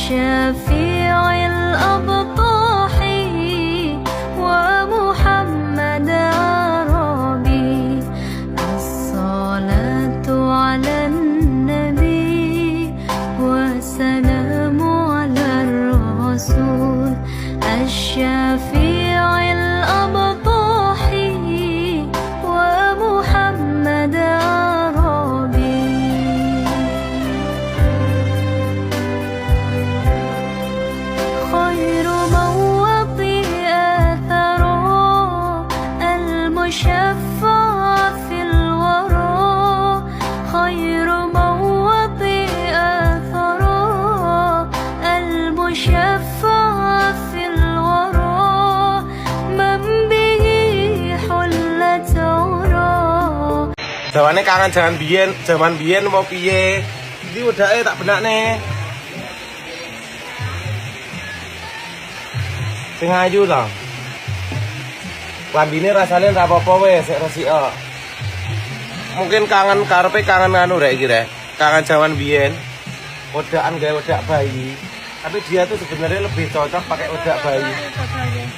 الشفيع الأبطح ومحمد عربي الصلاة على النبي والسلام على الرسول الشفيع الأبطح ومحمد عربي خير موطئ أثرا المشفع في الورى خير موطئ أثرا المشفع في الورى من به حلة عرى. Jawane kangen zaman biyen mau piye? Iki wedake tak benakne. Sing ayu to. Lambine rasane ora apa-apa wis, sik resik. Mungkin kangen karepe kangen anu rek iki rek. Kangen zaman biyen. Wedakan gawe wedak bayi. Tapi dia tuh sebenarnya lebih cocok pakai wedak bayi.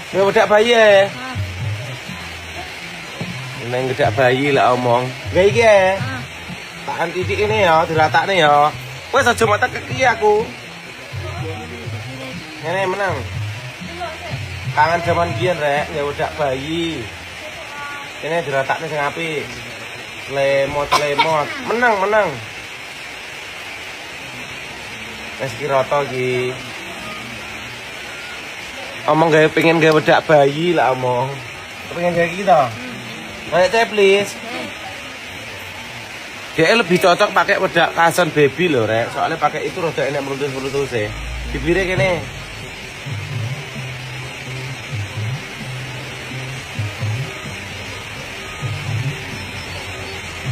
Ya wedak bayi ya. Neng wedak bayi lah omong. Gawe iki ya. Takan titik ini ya, diratakne ya. Wes aja mata keki aku. Ngene menang. Kangen zaman biyen rek, gawe wedak bayi. Ini diratakne sing apik. Lemot. Menang. Wes ki rata iki. Omong gawe pengen gawe wedak bayi lah omong. Pengen gawe iki to. Kayak teh please. Dia lebih cocok pakai wedak kason baby loh rek. Soalnya pakai itu rada enak meletus-meletus e. Bibire kene.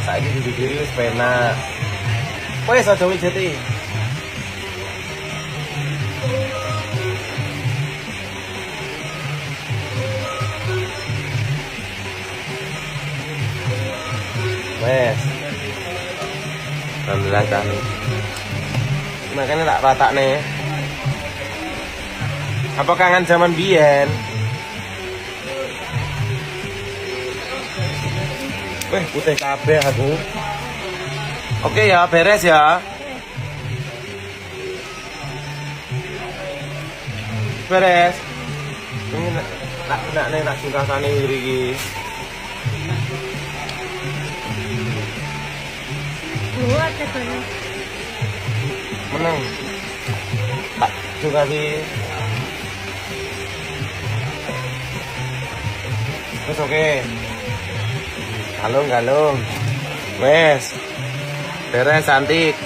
Saiki dibibiri wis penak. Wes aja wijeti. Wes. Alhamdulillah kan. Makanya tak ratakne. Apa kangen zaman biyen? Weh, putih kabeh aku. Oke ya, beres ya. Beres. Ini nak singkasane iki. Buat apa nih? Menang. Tak juga sih. Wes oke. Galung. Wes. Beres cantik.